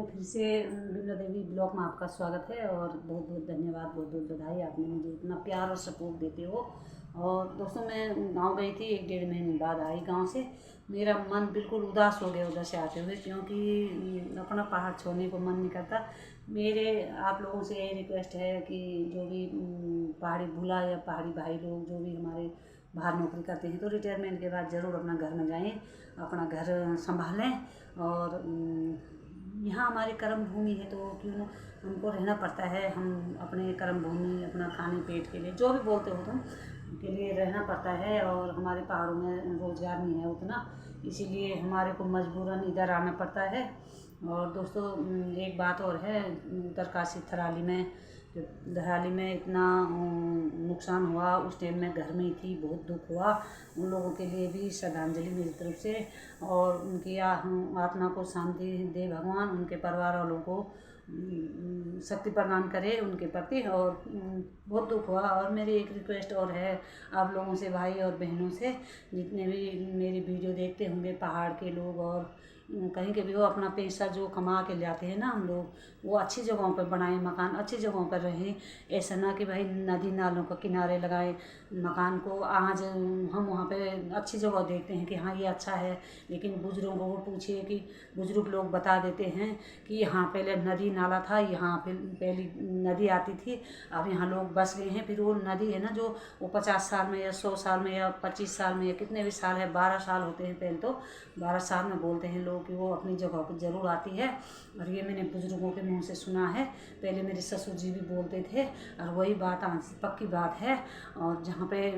फिर से विमला देवी ब्लॉग में आपका स्वागत है और बहुत बहुत धन्यवाद, बहुत बहुत बधाई। आपने मुझे इतना प्यार और सपोर्ट देते हो। और दोस्तों, मैं गांव गई थी, 1-1.5 महीने बाद आई गांव से। मेरा मन बिल्कुल उदास हो गया उधर से आते हुए, क्योंकि अपना पहाड़ छोड़ने को मन नहीं करता। मेरे आप लोगों से यही रिक्वेस्ट है कि जो भी पहाड़ी भूला या पहाड़ी भाई लोग जो भी हमारे बाहर नौकरी करते हैं, तो रिटायरमेंट के बाद ज़रूर अपना घर में जाएं, अपना घर संभालें। और यहाँ हमारी कर्म भूमि है, तो क्यों ना हमको रहना पड़ता है। हम अपने कर्म भूमि, अपना खाने पेट के लिए, जो भी बोलते हो तुम, के लिए रहना पड़ता है। और हमारे पहाड़ों में रोज़गार नहीं है उतना, इसीलिए हमारे को मजबूरन इधर आना पड़ता है। और दोस्तों, एक बात और है, उत्तरकाशी थराली में इतना नुकसान हुआ, उस टाइम में घर में ही थी, बहुत दुख हुआ। उन लोगों के लिए भी श्रद्धांजलि मेरी तरफ से, और उनकी आत्मा को शांति दे भगवान, उनके परिवार वालों को शक्ति प्रदान करे उनके प्रति। और बहुत दुख हुआ। और मेरी एक रिक्वेस्ट और है आप लोगों से, भाई और बहनों से, जितने भी मेरी वीडियो देखते होंगे पहाड़ के लोग, और कहीं के भी हो, अपना पैसा जो कमा के लाते हैं ना हम लोग, वो अच्छी जगहों पर बनाएं, मकान अच्छी जगहों पर रहें। ऐसा ना कि भाई नदी नालों के किनारे लगाएं मकान को। आज हम वहाँ पे अच्छी जगह देखते हैं कि हाँ ये अच्छा है, लेकिन बुजुर्गों को पूछिए कि बुजुर्ग लोग बता देते हैं कि यहाँ पहले नदी नाला था, यहाँ पे पहली नदी आती थी, अब यहाँ लोग बस गए हैं। फिर वो नदी है ना, जो वो 50 साल में या 100 साल में या 25 साल में या कितने भी साल है, 12 साल होते हैं पहले, तो 12 साल में बोलते हैं लोग कि वो अपनी जगह पर ज़रूर आती है। और ये मैंने बुजुर्गों के मुँह से सुना है। पहले मेरे ससुर जी भी बोलते थे, और वही बात आज पक्की बात है। और जहाँ पे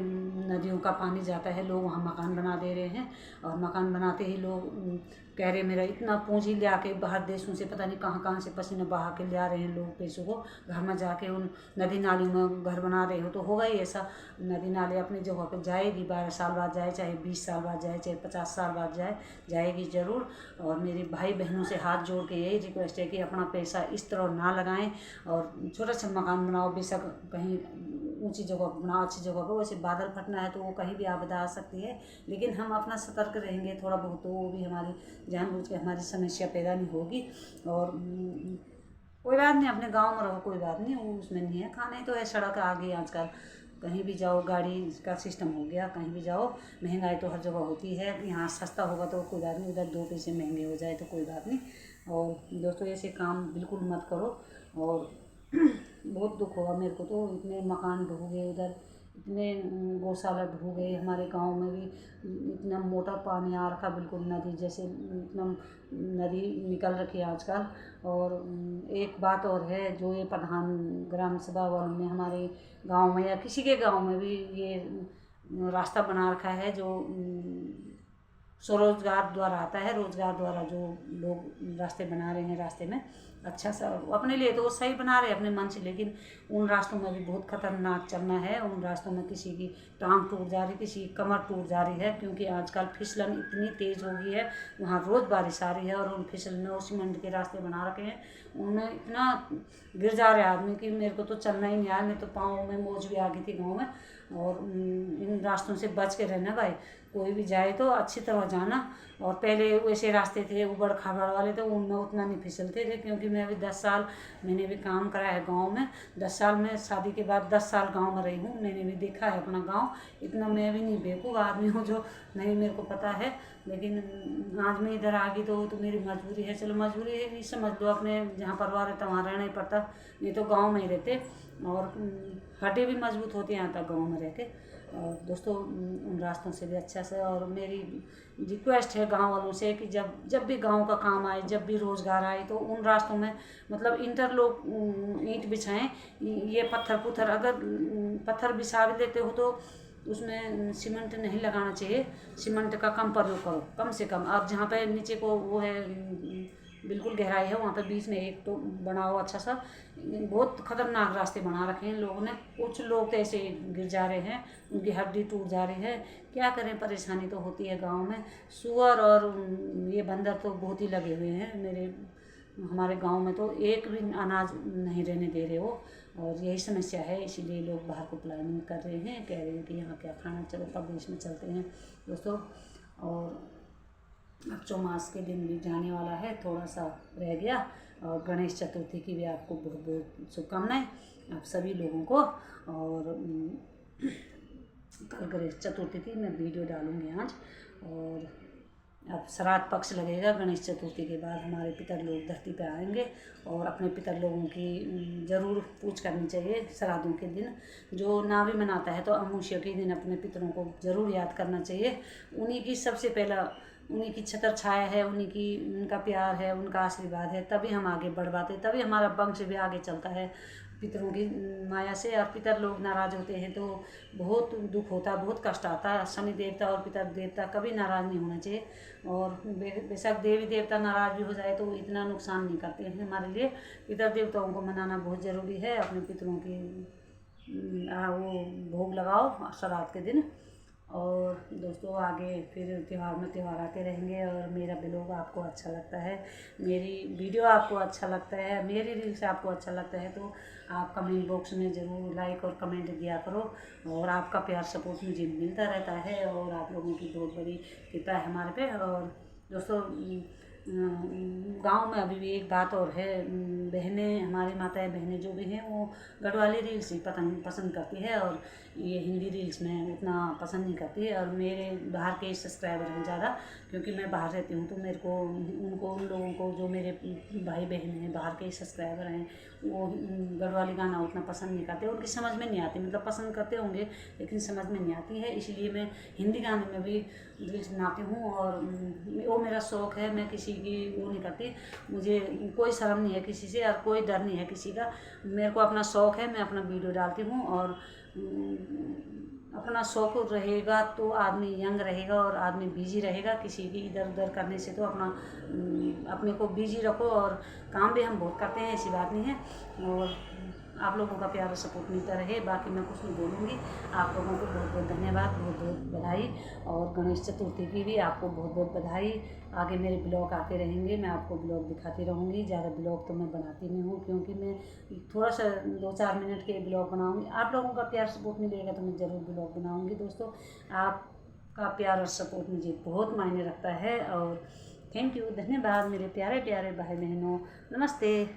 नदियों का पानी जाता है, लोग वहाँ मकान बना दे रहे हैं। और मकान बनाते ही लोग कह रहे मेरा इतना पूंजी ले आके बाहर देशों से, पता नहीं कहाँ कहाँ से पसीना बहा के ले आ रहे हैं लोग पैसों को, घर में जाके उन नदी नालियों में घर बना रहे हो। तो होगा ही ऐसा, नदी नाले अपनी जगह पर जाएगी, 12 साल बाद जाए, चाहे 20 साल बाद जाए, चाहे 50 साल बाद जाए, जाएगी ज़रूर। और मेरे भाई बहनों से हाथ जोड़ के यही रिक्वेस्ट है कि अपना पैसा इस तरह ना लगाएं, और छोटा सा मकान बनाओ, बेशक कहीं ऊंची जगह पर बनाओ, अच्छी जगह पर। वैसे बादल फटना है तो वो कहीं भी आपदा आ सकती है, लेकिन हम अपना सतर्क रहेंगे थोड़ा बहुत, तो वो भी हमारी जानबूझ के हमारी समस्या पैदा नहीं होगी। और कोई बात नहीं, अपने गांव में रहो, कोई बात नहीं, वो उसमें नहीं है। खाना ही तो है, सड़क आ गई आजकल, कहीं भी जाओ गाड़ी का सिस्टम हो गया, कहीं भी जाओ। महंगाई तो हर जगह होती है, यहाँ सस्ता होगा तो कोई बात नहीं, उधर 2 पैसे महंगे हो जाए तो कोई बात नहीं। और दोस्तों, ऐसे काम बिल्कुल मत करो। और बहुत दुख होगा मेरे को, तो इतने मकान ढह गए उधर, इतने गौशाला ढह गए। हमारे गांव में भी इतना मोटा पानी आ रखा, बिल्कुल नदी जैसे, इतना नदी निकल रखी है आजकल। और एक बात और है, जो ये प्रधान ग्राम सभा वालों ने हमारे गांव में या किसी के गांव में भी ये रास्ता बना रखा है, जो स्वरोजगार द्वारा आता है, रोजगार द्वारा जो लोग रास्ते बना रहे हैं, रास्ते में अच्छा सा अपने लिए तो वो सही बना रहे हैं अपने मन से, लेकिन उन रास्तों में भी बहुत खतरनाक चलना है। उन रास्तों में किसी की टांग टूट जा रही, किसी की कमर टूट जा रही है, क्योंकि आजकल फिसलन इतनी तेज़ हो गई है, वहाँ रोज़ बारिश आ रही है। और उन फिसलन में, उस सीमेंट के रास्ते बना रखे हैं, उनमें इतना गिर जा रहे आदमी कि मेरे को तो चलना ही नहीं आया। मेरे तो पाँव में मोच भी आ गई थी गाँव में। और इन रास्तों से बच के रहना भाई, कोई भी जाए तो अच्छी तरह जाना। और पहले वैसे रास्ते थे उबड़ खाबड़ वाले, तो उनमें उतना नहीं फिसलते थे, क्योंकि मैं अभी 10 साल मैंने भी काम करा है गांव में। 10 साल में, शादी के बाद 10 साल गांव में रही हूँ, मैंने भी देखा है अपना गांव। इतना मैं भी नहीं बेवकूफ़ आदमी हूँ जो नहीं मेरे को पता है, लेकिन आज मैं इधर आ गई तो मेरी मजबूरी है। चलो मजबूरी है भी समझ लो, अपने जहाँ परिवार रहता वहाँ रहना ही पड़ता, नहीं तो गाँव में ही रहते। और हड्डी भी मजबूत होती हैं यहाँ तक गाँव में रह के। और दोस्तों, उन रास्तों से भी अच्छा से, और मेरी रिक्वेस्ट है गांव वालों से कि जब भी गांव का काम आए, जब भी रोज़गार आए, तो उन रास्तों में मतलब इंटरलॉक ईंट बिछाएं। ये पत्थर अगर पत्थर बिछा भी देते हो तो उसमें सीमेंट नहीं लगाना चाहिए, सीमेंट का कम प्रयोग करो, कम से कम। आप जहाँ पे नीचे को वो है, बिल्कुल गहराई है, वहाँ पे बीच में एक तो बनाओ अच्छा सा। बहुत खतरनाक रास्ते बना रखे हैं लोगों ने, कुछ लोग तो ऐसे गिर जा रहे हैं, उनकी हड्डी टूट जा रही है। क्या करें, परेशानी तो होती है गांव में। सुअर और ये बंदर तो बहुत ही लगे हुए हैं हमारे गांव में, तो एक भी अनाज नहीं रहने दे रहे हो। और यही समस्या है, इसीलिए लोग बाहर को प्लानिंग कर रहे हैं, कह रहे हैं कि यहाँ क्या खाना, चलो प्रदेश में चलते हैं दोस्तों। और अब चौमास के दिन भी जाने वाला है, थोड़ा सा रह गया। और गणेश चतुर्थी की भी आपको बहुत बहुत शुभकामनाएं आप सभी लोगों को। और कल गणेश चतुर्थी थी, मैं वीडियो डालूँगी आज। और अब श्राद्ध पक्ष लगेगा, गणेश चतुर्थी के बाद हमारे पितर लोग धरती पे आएंगे और अपने पितर लोगों की ज़रूर पूछ करनी चाहिए श्राद्धों के दिन। जो ना भी मनाता है तो अमावस्या के दिन अपने पितरों को ज़रूर याद करना चाहिए। उन्हीं की सबसे पहला, उन्हीं की छत्र छाया है, उन्हीं की, उनका प्यार है, उनका आशीर्वाद है, तभी हम आगे बढ़ पाते, तभी हमारा वंश भी आगे चलता है पितरों की माया से। और पितर लोग नाराज़ होते हैं तो बहुत दुख होता, बहुत कष्ट आता। शनि देवता और पितर देवता कभी नाराज़ नहीं होना चाहिए। और बेशक देवी देवता नाराज़ भी हो जाए तो इतना नुकसान नहीं करते हैं हमारे लिए। पितर देवताओं को मनाना बहुत ज़रूरी है। अपने पितरों की वो भोग लगाओ श्राद्ध के दिन। और दोस्तों आगे फिर त्यौहार में त्यौहार आते रहेंगे। और मेरा ब्लॉग आपको अच्छा लगता है, मेरी वीडियो आपको अच्छा लगता है, मेरी रील्स आपको अच्छा लगता है तो आप कमेंट बॉक्स में ज़रूर लाइक और कमेंट दिया करो। और आपका प्यार सपोर्ट मुझे मिलता रहता है और आप लोगों की बहुत बड़ी कृपा है हमारे पे। और दोस्तों गांव में अभी भी एक बात और है, बहनें, हमारी माताएं बहनें जो भी हैं वो गढ़वाली रील्स ही पसंद करती है और ये हिंदी रील्स में उतना पसंद नहीं करती है। और मेरे बाहर के सब्सक्राइबर हैं ज़्यादा, क्योंकि मैं बाहर रहती हूँ तो मेरे को उन लोगों को, जो मेरे भाई बहन हैं बाहर के सब्सक्राइबर हैं, वो गढ़वाली गाना उतना पसंद नहीं करते, उनकी समझ में नहीं आती। मतलब पसंद करते होंगे लेकिन समझ में नहीं आती है, इसलिए मैं हिंदी गाने में भी रील्स बनाती हूँ। और वो मेरा शौक़ है, मैं किसी की वो नहीं करती, मुझे कोई शर्म नहीं है किसी से और कोई डर नहीं है किसी का। मेरे को अपना शौक़ है, मैं अपना वीडियो डालती हूँ। और अपना शौक़ रहेगा तो आदमी यंग रहेगा और आदमी बिजी रहेगा। किसी की इधर उधर करने से तो अपने को बिजी रखो। और काम भी हम बहुत करते हैं, ऐसी बात नहीं है। और आप लोगों का प्यार और सपोर्ट मिलता रहे, बाकी मैं कुछ नहीं बोलूँगी। आप लोगों को बहुत बहुत धन्यवाद, बहुत बहुत बधाई। और गणेश चतुर्थी की भी आपको बहुत बहुत बधाई। आगे मेरे ब्लॉग आते रहेंगे, मैं आपको ब्लॉग दिखाती रहूँगी। ज़्यादा ब्लॉग तो मैं बनाती नहीं हूँ, क्योंकि मैं थोड़ा सा 2-4 मिनट के ब्लॉग बनाऊँगी। आप लोगों का प्यार सपोर्ट मिलेगा तो मैं ज़रूर ब्लॉग बनाऊँगी। दोस्तों आपका प्यार और सपोर्ट मुझे बहुत मायने रखता है। और थैंक यू, धन्यवाद मेरे प्यारे प्यारे भाई बहनों, नमस्ते।